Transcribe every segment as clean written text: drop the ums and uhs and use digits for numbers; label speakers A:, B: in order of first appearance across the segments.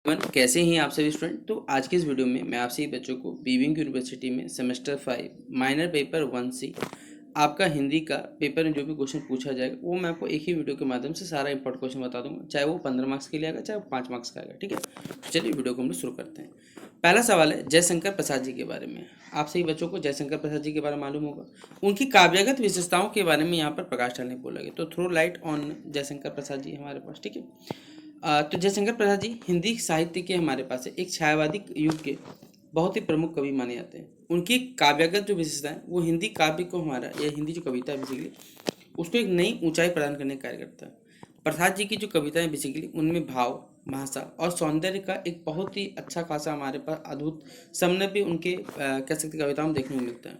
A: कैसे हैं आप सभी स्टूडेंट। तो आज के इस वीडियो में मैं आपसे बच्चों को बीविंग यूनिवर्सिटी में सेमेस्टर 5 माइनर पेपर 1C आपका हिंदी का पेपर में जो भी क्वेश्चन पूछा जाएगा वो मैं आपको एक ही वीडियो के माध्यम से सारा इंपॉर्टेंट क्वेश्चन बता दूंगा, चाहे वो 15 मार्क्स के लिए आएगा चाहे वो 5 मार्क्स का आएगा। ठीक है, तो चलिए वीडियो को हम लोग शुरू करते हैं। पहला सवाल है जयशंकर प्रसाद जी के बारे में। आप सभी बच्चों को जयशंकर प्रसाद जी के बारे में मालूम होगा। उनकी काव्यगत विशेषताओं के बारे में यहाँ पर प्रकाश डालने को बोला गया, तो throw light on Jaishankar Prasad ji हमारे पास। ठीक है, तो जयशंकर प्रसाद जी हिंदी साहित्य के हमारे पास है एक छायावादी युग के बहुत ही प्रमुख कवि माने जाते हैं। उनकी काव्यगत जो विशेषता है वो हिंदी काव्य को हमारा या हिंदी जो कविता है बेसिकली उसको एक नई ऊंचाई प्रदान करने का कार्य करता है। प्रसाद जी की जो कविताएं बेसिकली उनमें भाव, भाषा और सौंदर्य का एक बहुत ही अच्छा खासा हमारे पास अद्भुत समन्वय उनके कह सकते कविताओं में देखने को मिलता है।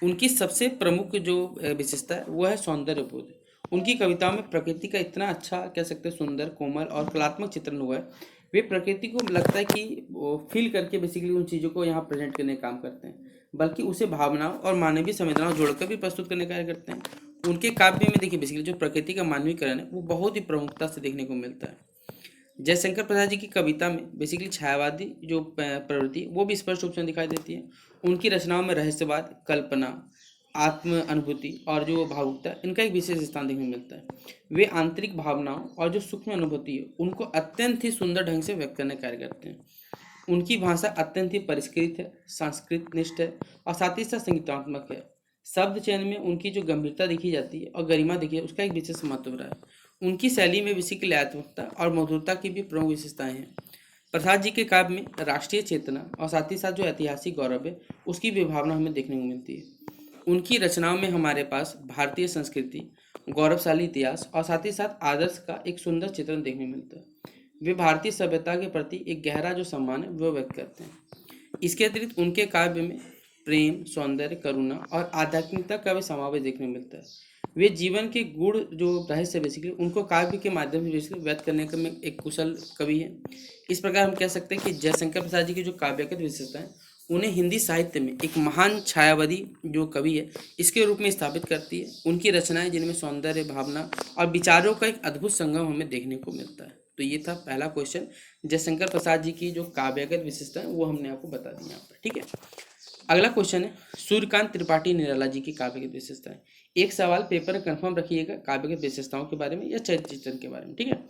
A: उनकी सबसे प्रमुख जो विशेषता है वो है सौंदर्य बोध। उनकी कविताओं में प्रकृति का इतना अच्छा कह सकते हैं सुंदर, कोमल और कलात्मक चित्रण हुआ है। वे प्रकृति को लगता है कि वो फील करके बेसिकली उन चीज़ों को यहाँ प्रेजेंट करने का काम करते हैं, बल्कि उसे भावनाओं और मानवीय संवेदनाओं जोड़कर भी प्रस्तुत करने का कार्य करते हैं। उनके काव्य में देखिए बेसिकली जो प्रकृति का मानवीकरण है वो बहुत ही प्रमुखता से देखने को मिलता है। जयशंकर प्रसाद जी की कविता में बेसिकली छायावादी जो प्रवृत्ति वो भी स्पष्ट रूप से दिखाई देती है। उनकी रचनाओं में रहस्यवाद, कल्पना, आत्म अनुभूति और जो भावुकता इनका एक विशेष स्थान देखने को मिलता है। वे आंतरिक भावनाओं और जो सूक्ष्म अनुभूति है उनको अत्यंत ही सुंदर ढंग से व्यक्त करने का कार्य करते हैं। उनकी भाषा अत्यंत ही परिष्कृत है, संस्कृत निष्ठ है और साथ ही साथ संगीतात्मक है। शब्द चयन में उनकी जो गंभीरता देखी जाती है और गरिमा देखी है उसका एक विशेष महत्व रहा है। उनकी शैली में विशिष्ट लयात्मकता और मधुरता की भी प्रमुख विशेषताएं हैं। प्रसाद जी के काव्य में राष्ट्रीय चेतना और साथ ही साथ जो ऐतिहासिक गौरव है उसकी भी भावना हमें देखने को मिलती है। उनकी रचनाओं में हमारे पास भारतीय संस्कृति, गौरवशाली इतिहास और साथ ही साथ आदर्श का एक सुंदर चित्रण देखने को मिलता है। वे भारतीय सभ्यता के प्रति एक गहरा जो सम्मान है वो व्यक्त करते हैं। इसके अतिरिक्त उनके काव्य में प्रेम, सौंदर्य, करुणा और आध्यात्मिकता का भी समावेश देखने को मिलता है। वे जीवन के गुण जो रहस्य बेसिकली उनको काव्य के माध्यम से बेसिकली व्यक्त करने का में एक कुशल कवि है। इस प्रकार हम कह सकते हैं कि जयशंकर प्रसाद जी की जो काव्यगत विशेषता है उन्हें हिंदी साहित्य में एक महान छायावादी जो कवि है इसके रूप में स्थापित करती है। उनकी रचनाएं जिनमें सौंदर्य, भावना और विचारों का एक अद्भुत संगम हमें देखने को मिलता है। तो ये था पहला क्वेश्चन, जयशंकर प्रसाद जी की जो काव्यगत विशेषता है वो हमने आपको बता दी यहाँ पर। ठीक है, अगला क्वेश्चन है सूर्यकांत त्रिपाठी निराला जी की काव्यगत विशेषताएं। एक सवाल पेपर में कंफर्म रखिएगा काव्यगत विशेषताओं के बारे में या चरित्र चित्रण के बारे में। ठीक है,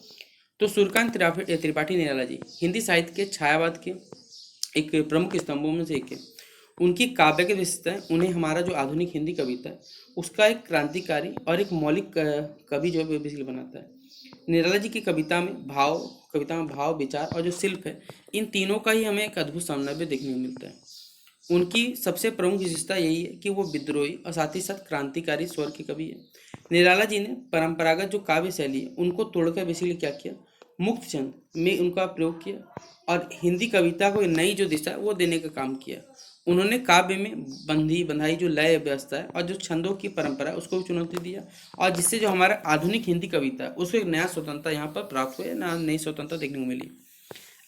A: तो सूर्यकांत त्रिपाठी निराला जी हिंदी साहित्य के छायावाद के एक प्रमुख स्तंभों में से एक है। उनकी काव्य की विशेषता है उन्हें हमारा जो आधुनिक हिंदी कविता है उसका एक क्रांतिकारी और एक मौलिक कवि जो है बेसिकली बनाता है। निराला जी की कविता में भाव, विचार और जो शिल्प है इन तीनों का ही हमें एक अद्भुत समन्वय देखने को मिलता है। उनकी सबसे प्रमुख विशेषता यही है कि वो विद्रोही और साथ ही साथ क्रांतिकारी स्वर के कवि है। निराला जी ने परंपरागत जो काव्य शैली है उनको तोड़कर बेसिकली क्या किया, मुक्त छंद में उनका प्रयोग किया और हिंदी कविता को नई जो दिशा है वो देने का काम किया। उन्होंने काव्य में बंधी बंधाई जो लय व्यवस्था है और जो छंदों की परंपरा है उसको भी चुनौती दिया और जिससे जो हमारा आधुनिक हिंदी कविता है उसको एक नया स्वतंत्रता यहाँ पर प्राप्त हुई, नई स्वतंत्रता देखने को मिली।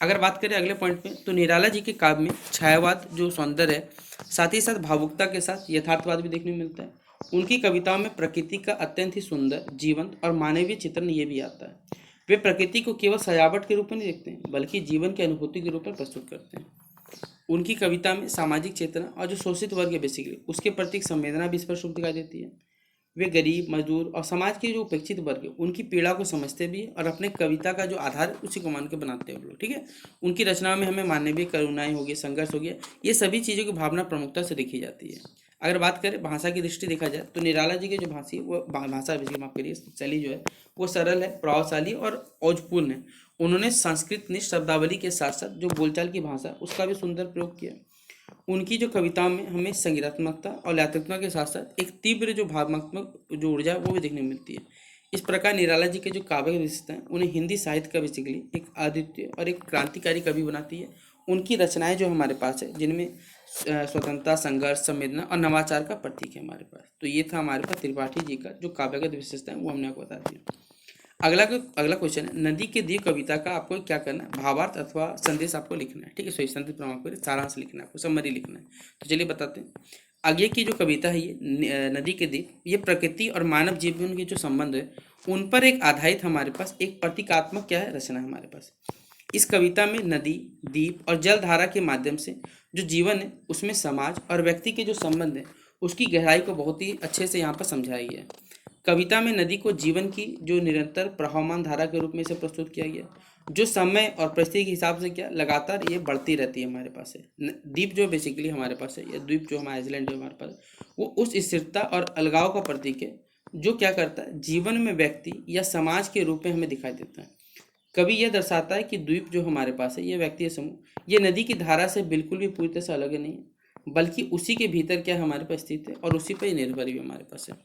A: अगर बात करें अगले पॉइंट में तो निराला जी के काव्य में छायावाद जो सौंदर्य है साथ ही साथ भावुकता के साथ यथार्थवाद भी देखने को मिलता है। उनकी कविताओं में प्रकृति का अत्यंत ही सुंदर, जीवंत और मानवीय चित्रण ये भी आता है। वे प्रकृति को केवल सजावट के रूप में नहीं देखते हैं बल्कि जीवन की अनुभूति के रूप में प्रस्तुत करते हैं। उनकी कविता में सामाजिक चेतना और जो शोषित वर्ग है बेसिकली उसके प्रति संवेदना भी स्पष्ट रूप दिखाई देती है। वे गरीब, मजदूर और समाज के जो उपेक्षित वर्ग है उनकी पीड़ा को समझते भी है और अपने कविता का जो आधार है उसी को मान के बनाते हैं वो लोग। ठीक है, उनकी रचनाओं में हमें मानवीय करुणाएं हो गई, संघर्ष हो गया, ये सभी चीज़ों की भावना प्रमुखता से देखी जाती है। अगर बात करें भाषा की दृष्टि देखा जाए तो निराला जी की जो भाषी वो भाषा बेसिकली माफ करिए शैली जो है वो सरल है, प्रभावशाली और औजपूर्ण है। उन्होंने संस्कृत निष्ठ शब्दावली के साथ साथ जो बोलचाल की भाषा उसका भी सुंदर प्रयोग किया। उनकी जो कविताओं में हमें संगीतात्मकता और लयात्मकता के साथ साथ एक तीव्र जो भावनात्मक जो ऊर्जा है वो भी देखने को मिलती है। इस प्रकार निराला जी के जो काव्य विशेषता है उन्हें हिंदी साहित्य का बेसिकली एक अद्वितीय और एक क्रांतिकारी कवि बनाती है। उनकी रचनाएं जो हमारे पास है जिनमें स्वतंत्रता, संघर्ष, संवेदना और नवाचार का प्रतीक है हमारे पास। तो ये था हमारे पास त्रिपाठी जी का जो काव्यगत विशेषता है वो हमने आपको बता दिया। अगला क्वेश्चन है नदी के द्वीप कविता का आपको क्या करना है, भावार्थ अथवा संदेश आपको लिखना है। ठीक है, सही संदेश प्रमाण को सारांश लिखना है, आपको समरी लिखना है। तो चलिए बताते हैं। आगे की जो कविता है ये नदी के द्वीप, ये प्रकृति और मानव जीवन के जो संबंध है उन पर एक आधारित हमारे पास एक प्रतीकात्मक क्या है रचना है हमारे पास। इस कविता में नदी, द्वीप और जलधारा के माध्यम से जो जीवन है उसमें समाज और व्यक्ति के जो संबंध है उसकी गहराई को बहुत ही अच्छे से यहाँ पर समझाया गया है। कविता में नदी को जीवन की जो निरंतर प्रवाहमान धारा के रूप में इसे प्रस्तुत किया गया, जो समय और परिस्थिति के हिसाब से क्या लगातार ये बढ़ती रहती है हमारे पास है। द्वीप जो बेसिकली हमारे पास है, या द्वीप जो हमारा आइसलैंड जो हमारे पास है, वो उस स्थिरता और अलगाव का प्रतीक है जो क्या करता है, जीवन में व्यक्ति या समाज के रूप में हमें दिखाई देता है। कवि यह दर्शाता है कि द्वीप जो हमारे पास है, ये व्यक्ति समूह, ये नदी की धारा से बिल्कुल भी पूरी तरह से अलग नहीं है, बल्कि उसी के भीतर क्या हमारे पास स्थित है और उसी पर ही निर्भर भी हमारे पास है।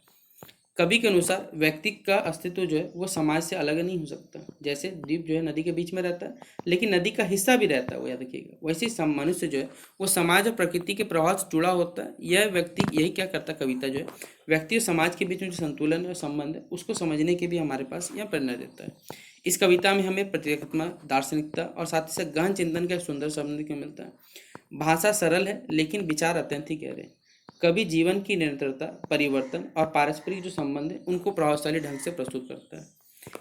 A: कवि के अनुसार व्यक्ति का अस्तित्व जो है वो समाज से अलग नहीं हो सकता। जैसे द्वीप जो है नदी के बीच में रहता है, लेकिन नदी का हिस्सा भी रहता है, वो याद रखिएगा। वैसे ही मनुष्य जो है वो समाज और प्रकृति के प्रभाव से जुड़ा होता है। यह व्यक्ति यही क्या करता है, कविता जो है व्यक्ति और समाज के बीच में जो संतुलन और संबंध है उसको समझने के भी हमारे पास यह प्रेरणा देता है। इस कविता में हमें प्रतीकात्मक, दार्शनिकता और साथ ही साथ गहन चिंतन का सुंदर संबंध को मिलता है। भाषा सरल है लेकिन विचार अत्यंत ही गहरे। कवि जीवन की निरंतरता, परिवर्तन और पारस्परिक जो संबंध है उनको प्रभावशाली ढंग से प्रस्तुत करता है।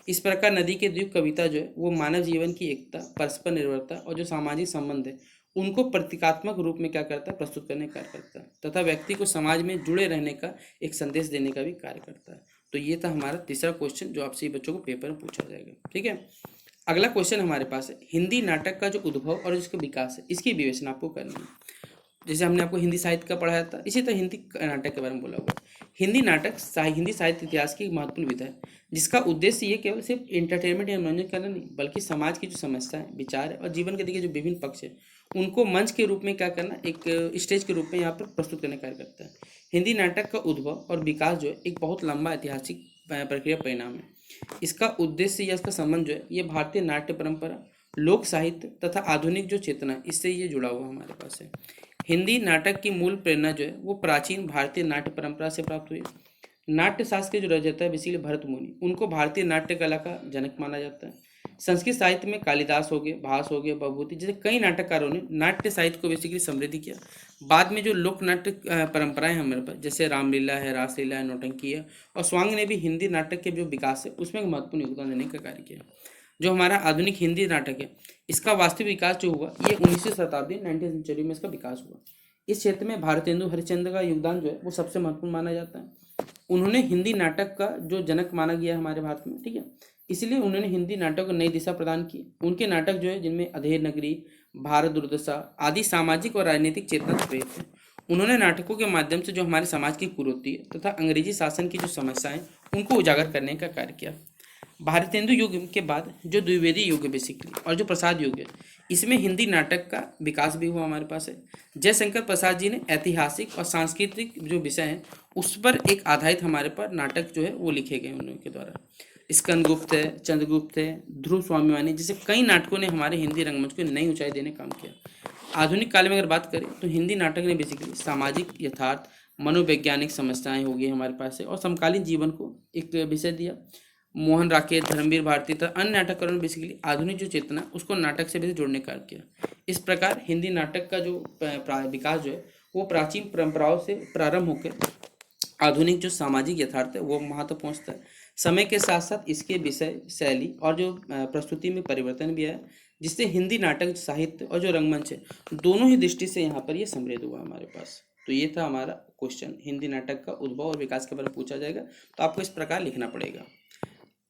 A: इस प्रकार नदी के द्वीप कविता जो है वो मानव जीवन की एकता, परस्पर निर्भरता और जो सामाजिक संबंध है उनको प्रतीकात्मक रूप में क्या करता है, प्रस्तुत करने का कार्य करता है, तथा व्यक्ति को समाज में जुड़े रहने का एक संदेश देने का भी कार्य करता है। तो ये था हमारा तीसरा क्वेश्चन जो आपसे बच्चों को पेपर में पूछा जाएगा। ठीक है, अगला क्वेश्चन हमारे पास है हिंदी नाटक का जो उद्भव और जिसका विकास है इसकी विवेचना आपको करनी है। जैसे हमने आपको हिंदी साहित्य का पढ़ाया था, इसी तरह हिंदी नाटक के बारे में बोला हुआ है। हिंदी नाटक हिंदी साहित्य इतिहास की एक महत्वपूर्ण विधा है जिसका उद्देश्य ये केवल सिर्फ इंटरटेनमेंट या मनोरंजन करना नहीं, बल्कि समाज की जो समस्याएं, विचार और जीवन के देखिए जो विभिन्न पक्ष है उनको मंच के रूप में क्या करना, एक स्टेज के रूप में यहाँ पर प्रस्तुत करने का कार्य करता है। हिंदी नाटक का उद्भव और विकास जो है एक बहुत लंबा ऐतिहासिक प्रक्रिया परिणाम है। इसका उद्देश्य या इसका संबंध जो है ये भारतीय नाट्य परंपरा, लोक साहित्य तथा आधुनिक जो चेतना है इससे ये जुड़ा हुआ हमारे पास है। हिंदी नाटक की मूल प्रेरणा जो है वो प्राचीन भारतीय नाट्य परंपरा से प्राप्त हुई। नाट्य शास्त्र के जो रचयिता है बेसिकली भरत मुनि, उनको भारतीय नाट्य कला का जनक माना जाता है। संस्कृत साहित्य में कालिदास हो गए, भास हो गए, भवभूति जैसे कई नाटककारों ने नाट्य साहित्य को बेसिकली समृद्धि किया। बाद में जो लोक नाट्य परंपराएं हमारे पास, जैसे रामलीला है, रासलीला है, नौटंकी है और स्वांग ने भी हिंदी नाटक के जो विकास है उसमें महत्वपूर्ण योगदान देने का कार्य किया। जो हमारा आधुनिक हिंदी नाटक है इसका वास्तविक विकास जो हुआ ये 19वीं शताब्दी 19th सेंचुरी में इसका विकास हुआ। इस क्षेत्र में भारतेंदु हरिश्चंद्र का योगदान जो है वो सबसे महत्वपूर्ण माना जाता है। उन्होंने हिंदी नाटक का जो जनक माना गया है हमारे भारत में, ठीक है, इसलिए उन्होंने हिंदी नाटक को नई दिशा प्रदान की। उनके नाटक जो है जिनमें अधेर नगरी, भारत दुर्दशा आदि सामाजिक और राजनीतिक चेतना से प्रेरित है। उन्होंने नाटकों के माध्यम से जो हमारे समाज की कुरीति तथा अंग्रेजी शासन की जो समस्याएं उनको उजागर करने का कार्य किया। भारतेंदु युग के बाद जो द्विवेदी युग है बेसिकली और जो प्रसाद युग है इसमें हिंदी नाटक का विकास भी हुआ हमारे पास है। जयशंकर प्रसाद जी ने ऐतिहासिक और सांस्कृतिक जो विषय हैं उस पर एक आधारित हमारे पर नाटक जो है वो लिखे गए उनके द्वारा। स्कंदगुप्त है, चंद्रगुप्त है, ध्रुव स्वाभिमानी जैसे कई नाटकों ने हमारे हिंदी रंगमंच को नई ऊंचाई देने का काम किया। आधुनिक काल में अगर बात करें तो हिंदी नाटक ने बेसिकली सामाजिक यथार्थ, मनोवैज्ञानिक समस्याएं होगी हमारे पास है और समकालीन जीवन को एक विषय दिया। मोहन राकेत, धर्मवीर भारती तथा अन्य नाटककारों ने बेसिकली आधुनिक जो चेतना उसको नाटक से भी जोड़ने का कार्य किया। इस प्रकार हिंदी नाटक का जो विकास जो है वो प्राचीन परंपराओं से प्रारंभ होकर आधुनिक जो सामाजिक यथार्थ है वो वहाँ तक पहुँचता है। समय के साथ साथ इसके विषय, शैली और जो प्रस्तुति में परिवर्तन भी आया, जिससे हिंदी नाटक साहित्य और जो रंगमंच है दोनों ही दृष्टि से यहाँ पर ये समृद्ध हुआ हमारे पास। तो ये था हमारा क्वेश्चन, हिंदी नाटक का उद्भव और विकास के बारे में पूछा जाएगा, तो आपको इस प्रकार लिखना पड़ेगा।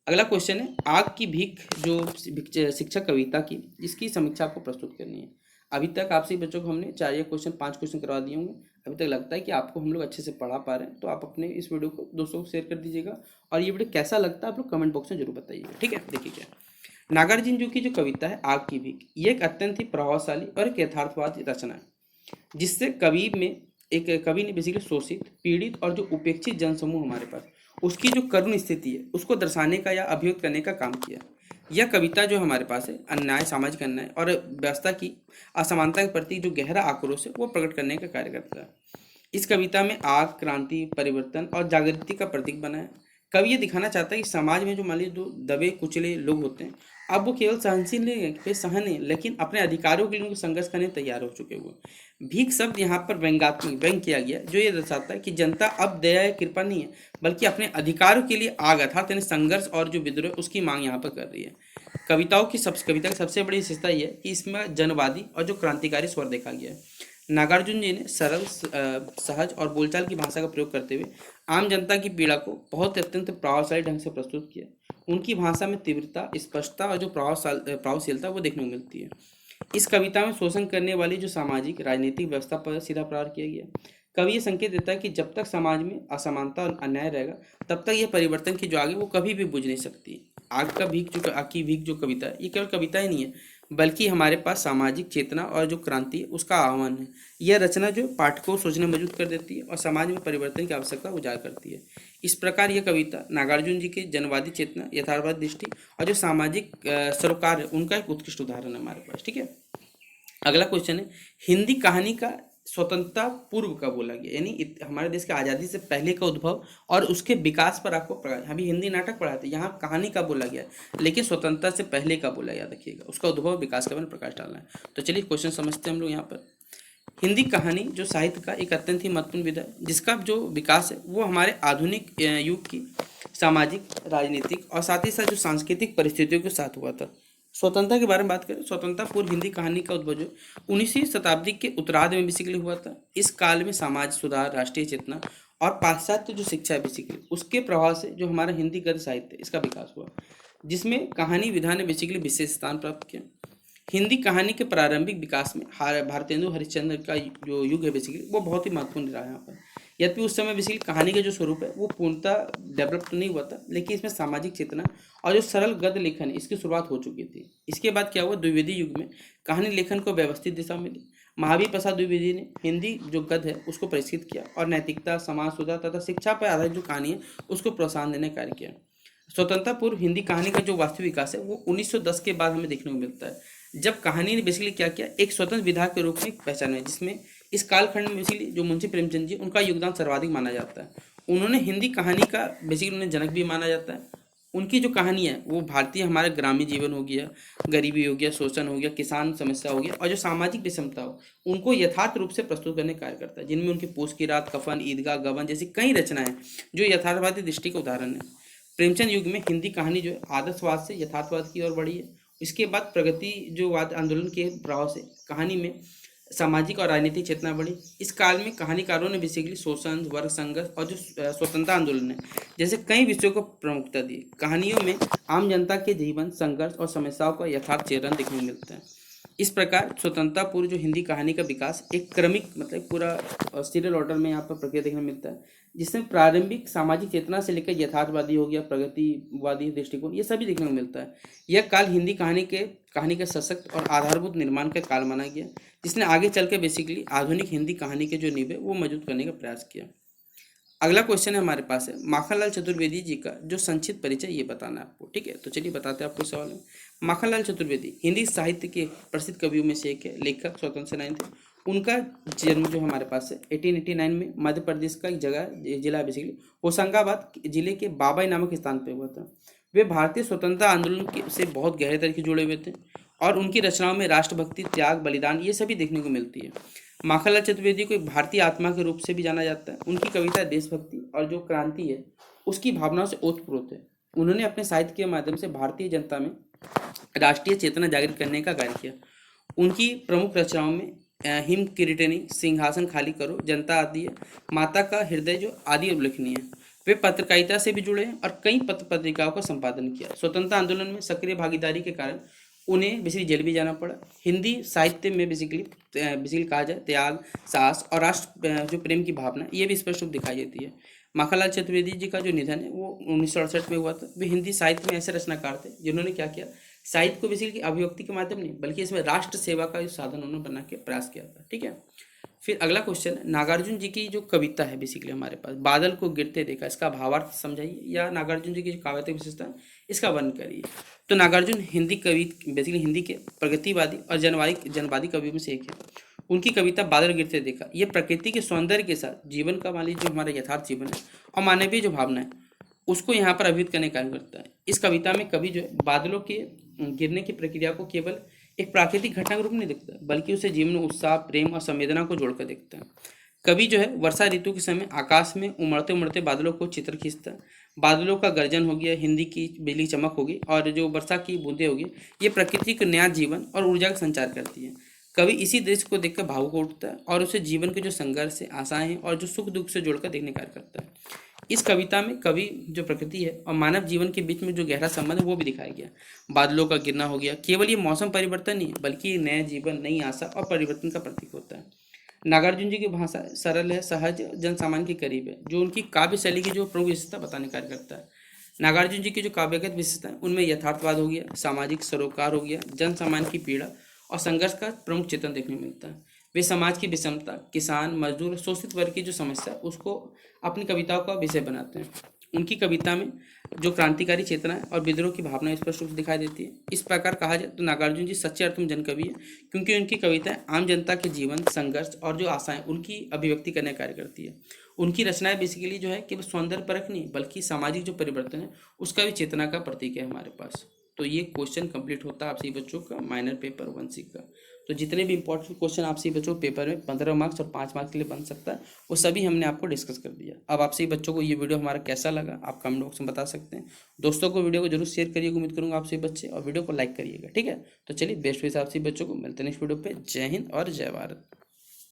A: अगला क्वेश्चन है आग की भीख जो शिक्षक कविता की, इसकी समीक्षा आपको प्रस्तुत करनी है। अभी तक आपसे बच्चों को हमने 5 क्वेश्चन करवा दिए होंगे। अभी तक लगता है कि आपको हम लोग अच्छे से पढ़ा पा रहे हैं, तो आप अपने इस वीडियो को दोस्तों को शेयर कर दीजिएगा और ये वीडियो कैसा लगता है आप लोग कमेंट बॉक्स में जरूर बताइएगा। ठीक है, देखिए क्या नागार्जुन जी की जो कविता है आग की भीख, ये एक अत्यंत ही प्रभावशाली और एक यथार्थवादी रचना है, जिससे कवि ने बेसिकली शोषित, पीड़ित और जो उपेक्षित जनसमूह हमारे पास उसकी जो करुण स्थिति है उसको दर्शाने का या अभिव्यक्त करने का काम किया। यह कविता जो हमारे पास है अन्याय, सामाजिक अन्याय और व्यवस्था की असमानता के प्रति जो गहरा आक्रोश है वो प्रकट करने का कार्य करता है। इस कविता में आग, क्रांति, परिवर्तन और जागृति का प्रतीक बना है। कवि ये दिखाना चाहता है कि समाज में जो मान लीजिए जो दबे कुचले लोग होते हैं अब वो केवल सहनशील नहीं, सहन नहीं, लेकिन अपने अधिकारों के लिए उनको संघर्ष करने तैयार हो चुके हुए। भीख शब्द यहाँ पर व्यंग किया गया, जो ये दर्शाता है कि जनता अब दया या कृपा नहीं है, बल्कि अपने अधिकारों के लिए आग अर्थात यानी संघर्ष और जो विद्रोह उसकी मांग यहाँ पर कर रही है। कविता की सबसे बड़ी विशेषता यह है कि इसमें जनवादी और जो क्रांतिकारी स्वर देखा गया है। नागार्जुन जी ने सरल सहज और बोलचाल की भाषा का प्रयोग करते हुए आम जनता की पीड़ा को बहुत अत्यंत प्रभावशाली ढंग से प्रस्तुत किया। उनकी भाषा में तीव्रता, स्पष्टता और जो प्रभावशीलता वो देखने को मिलती है। इस कविता में शोषण करने वाली जो सामाजिक राजनीतिक व्यवस्था पर सीधा प्रहार किया गया। कवि ये संकेत देता है कि जब तक समाज में असमानता और अन्याय रहेगा, तब तक यह परिवर्तन की जो आग है वो कभी भी बुझ नहीं सकती। आग की भीख जो कविता है, ये केवल कविता ही नहीं है, बल्कि हमारे पास सामाजिक चेतना और जो क्रांति है उसका आह्वान है। यह रचना जो पाठकों को सोचने में मजबूर कर देती है और समाज में परिवर्तन की आवश्यकता उजागर करती है। इस प्रकार यह कविता नागार्जुन जी की जनवादी चेतना, यथार्थवादी दृष्टि और जो सामाजिक सरोकार है उनका एक उत्कृष्ट उदाहरण है हमारे पास। ठीक है, अगला क्वेश्चन है, हिंदी कहानी का स्वतंत्रता पूर्व का बोला गया, यानी हमारे देश की आज़ादी से पहले का उद्भव और उसके विकास पर आपको अभी हिंदी नाटक पढ़ाते हैं, यहाँ कहानी का बोला गया है, लेकिन स्वतंत्रता से पहले का बोला, याद रखिएगा, उसका उद्भव विकास के बारे में प्रकाश डालना है। तो चलिए क्वेश्चन समझते हैं हम लोग यहाँ पर। हिंदी कहानी जो साहित्य का एक अत्यंत ही महत्वपूर्ण विधा है, जिसका जो विकास है वो हमारे आधुनिक युग की सामाजिक, राजनीतिक और साथ ही साथ जो सांस्कृतिक परिस्थितियों के साथ हुआ था। स्वतंत्रता के बारे में बात करें, स्वतंत्रता पूर्व हिंदी कहानी का उद्भव जो 19वीं शताब्दी के उत्तरार्ध में बेसिकली हुआ था। इस काल में समाज सुधार, राष्ट्रीय चेतना और पाश्चात्य जो शिक्षा है बेसिकली उसके प्रभाव से जो हमारा हिंदी गद्य साहित्य इसका विकास हुआ, जिसमें कहानी विधा ने बेसिकली विशेष स्थान प्राप्त किया। हिंदी कहानी के प्रारंभिक विकास में भारतेंदु हरिश्चंद्र का जो युग है बेसिकली वो बहुत ही महत्वपूर्ण रहा है यहाँ पर। यद्यपि उस समय बेसिकली कहानी का जो स्वरूप है वो पूर्णतः डेवलप तो नहीं हुआ था, लेकिन इसमें सामाजिक चेतना और जो सरल गद्य लेखन है इसकी शुरुआत हो चुकी थी। इसके बाद क्या हुआ, द्विवेदी युग में कहानी लेखन को व्यवस्थित दिशा मिली। महावीर प्रसाद द्विवेदी ने हिंदी जो गद्य है उसको परिष्कृत किया और नैतिकता, समाज सुधार तथा शिक्षा पर आधारित जो कहानी है उसको प्रोत्साहन देने का कार्य किया। स्वतंत्रता पूर्व हिंदी कहानी का जो वास्तविक विकास है वो 1910 के बाद हमें देखने को मिलता है, जब कहानी ने बेसिकली क्या किया, एक स्वतंत्र विधा के रूप में पहचाना है, जिसमें इस कालखंड में बेसिकली जो मुंशी प्रेमचंद जी उनका योगदान सर्वाधिक माना जाता है। उन्होंने हिंदी कहानी का बेसिकली उन्हें जनक भी माना जाता है। उनकी जो कहानी है वो भारतीय हमारा ग्रामीण जीवन हो गया, गरीबी हो गया, शोषण हो गया, किसान समस्या हो गया और जो सामाजिक विषमता हो उनको यथार्थ रूप से प्रस्तुत करने का कार्य करता है, जिनमें उनकी पूस की रात, कफन, ईदगाह, गबन जैसी कई रचनाएं जो यथार्थवादी दृष्टि का उदाहरण है। प्रेमचंद युग में हिंदी कहानी जो है आदर्शवाद से यथार्थवाद की ओर बढ़ी है। इसके बाद प्रगति जो वाद आंदोलन के प्रभाव से कहानी में सामाजिक और राजनीतिक चेतना बढ़ी। इस काल में कहानीकारों ने बेसिकली शोषण, वर्ग संघर्ष और जो स्वतंत्रता आंदोलन है जैसे कई विषयों को प्रमुखता दी। कहानियों में आम जनता के जीवन, संघर्ष और समस्याओं का यथार्थ चित्रण देखने को मिलता है। इस प्रकार स्वतंत्रता पूर्व जो हिंदी कहानी का विकास एक क्रमिक मतलब पूरा सीरियल ऑर्डर में यहाँ पर प्रक्रिया देखने को मिलता है, जिसमें प्रारंभिक सामाजिक चेतना से लेकर यथार्थवादी हो गया, प्रगतिवादी दृष्टिकोण, ये सभी देखने को मिलता है। यह काल हिंदी कहानी के सशक्त और आधारभूत निर्माण का काल माना गया, जिसने आगे चल के बेसिकली आधुनिक हिंदी कहानी के जो नींव है वो मजबूत करने का प्रयास किया। अगला क्वेश्चन है हमारे पास है, माखनलाल चतुर्वेदी जी का जो संक्षिप्त परिचय ये बताना है आपको। ठीक है, तो चलिए बताते हैं आपको सवाल में। माखनलाल चतुर्वेदी हिंदी साहित्य के प्रसिद्ध कवियों में से एक है, लेखक, स्वतंत्र सेनानी थे। उनका जन्म जो हमारे पास है 1889 में मध्य प्रदेश का एक जगह जिला बेसिकली होशंगाबाद जिले के बाबई नामक स्थान पर हुआ था। वे भारतीय स्वतंत्रता आंदोलन से बहुत गहरे तरीके जुड़े हुए थे और उनकी रचनाओं में राष्ट्रभक्ति, त्याग, बलिदान ये सभी देखने को मिलती है। माखनलाल चतुर्वेदी को एक भारतीय आत्मा के रूप से भी जाना जाता है। उनकी कविता देशभक्ति और जो क्रांति है उसकी भावनाओं से ओतप्रोत है। उन्होंने अपने साहित्य के माध्यम से भारतीय जनता में राष्ट्रीय चेतना जागृत करने का कार्य किया। उनकी प्रमुख रचनाओं में हिम किरीटनी, सिंहासन खाली करो, जनता आती है, माता का हृदय जो आदि उल्लेखनीय है। वे पत्रकारिता से भी जुड़े हैं और कई पत्र पत्रिकाओं का संपादन किया। स्वतंत्रता आंदोलन में सक्रिय भागीदारी के कारण उन्हें बेसिकली जेल भी जाना पड़ा। हिंदी साहित्य में बेसिकली कहा जाए त्याग, साहस और राष्ट्र जो प्रेम की भावना ये भी स्पष्ट रूप दिखाई देती है। माखनलाल चतुर्वेदी जी का जो निधन है वो 1968 में हुआ था। वे हिंदी साहित्य में ऐसे रचनाकार थे जिन्होंने क्या किया, साहित्य को बेसिकली अभिव्यक्ति के माध्यम नहीं बल्कि इसमें राष्ट्र सेवा का जो साधन उन्होंने बना के प्रयास किया था। ठीक है, फिर अगला क्वेश्चन है, नागार्जुन जी की जो कविता है बेसिकली हमारे पास बादल को गिरते देखा, इसका भावार्थ समझाइए या नागार्जुन जी की जो काव्यात्मक विशेषता है इसका वर्णन करिए। तो नागार्जुन हिंदी कवि बेसिकली हिंदी के प्रगतिवादी और जनवादी कवियों में से एक है। उनकी कविता बादल गिरते देखा ये प्रकृति के सौंदर्य के साथ जीवन का मान लीजिए जो हमारा यथार्थ जीवन है और मानवीय जो भावना है उसको यहाँ पर अभिव्यक्त करने का कार्य करता है। इस कविता में कवि जो है बादलों के गिरने की प्रक्रिया को केवल एक प्राकृतिक घटना के रूप में नहीं देखता बल्कि उसे जीवन में उत्साह, प्रेम और संवेदना को जोड़कर देखता है। कवि जो है वर्षा ऋतु के समय आकाश में उमड़ते उमड़ते बादलों को चित्र खींचता है। बादलों का गर्जन हो गया, हिंदी की बिजली चमक होगी, और जो वर्षा की बूंदें होगी, ये प्रकृति को नया जीवन और ऊर्जा का संचार करती है। कवि इसी दृश्य को देखकर भावुक हो उठता है और उसे जीवन के जो संघर्ष है, आशाएं हैं और जो सुख दुख से जोड़कर देखने का कार्य करता है। इस कविता में कवि जो प्रकृति है और मानव जीवन के बीच में जो गहरा संबंध है वो भी दिखाया गया। बादलों का गिरना हो गया, केवल ये मौसम परिवर्तन नहीं है बल्कि नए जीवन, नई आशा और परिवर्तन का प्रतीक होता है। नागार्जुन जी की भाषा सरल है, सहज, जन सामान्य के करीब है, जो उनकी काव्य शैली की जो प्रमुख विशेषता बताने का कार्य करता है। नागार्जुन जी की जो काव्यगत विशेषता है उनमें यथार्थवाद हो गया, सामाजिक सरोकार हो गया, जन सामान्य की पीड़ा और संघर्ष का प्रमुख चित्रण देखने को मिलता है। वे समाज की विषमता, किसान, मजदूर, शोषित वर्ग की जो समस्या उसको अपनी कविताओं का विषय बनाते हैं। उनकी कविता में जो क्रांतिकारी चेतना है और विद्रोह की भावना स्पष्ट रूप से दिखाई देती है। इस प्रकार कहा जाए तो नागार्जुन जी सच्चे अर्थ में जनकवि है, क्योंकि उनकी कविताएं आम जनता के जीवन, संघर्ष और जो आशाएं उनकी अभिव्यक्ति करने का कार्य करती है। उनकी रचनाएं बेसिकली जो है केवल सौंदर्य परख नहीं बल्कि सामाजिक जो परिवर्तन है उसका भी चेतना का प्रतीक है हमारे पास। तो ये क्वेश्चन कंप्लीट होता है आपसे बच्चों का माइनर पेपर 1C का। तो जितने भी इंपॉर्टेंट क्वेश्चन आपसे बच्चों पेपर में 15 मार्क्स और 5 मार्क्स के लिए बन सकता है वो सभी हमने आपको डिस्कस कर दिया। अब आपसे बच्चों को ये वीडियो हमारा कैसा लगा आप कमेंट बॉक्स में बता सकते हैं। दोस्तों को वीडियो को जरूर शेयर करिएगा, उम्मीद करूँगा आपसे बच्चे, और वीडियो को लाइक करिएगा। ठीक है, तो चलिए बेस्ट विश आपसे बच्चों को मिलते हैं नेक्स्ट वीडियो पे। जय हिंद और जय भारत।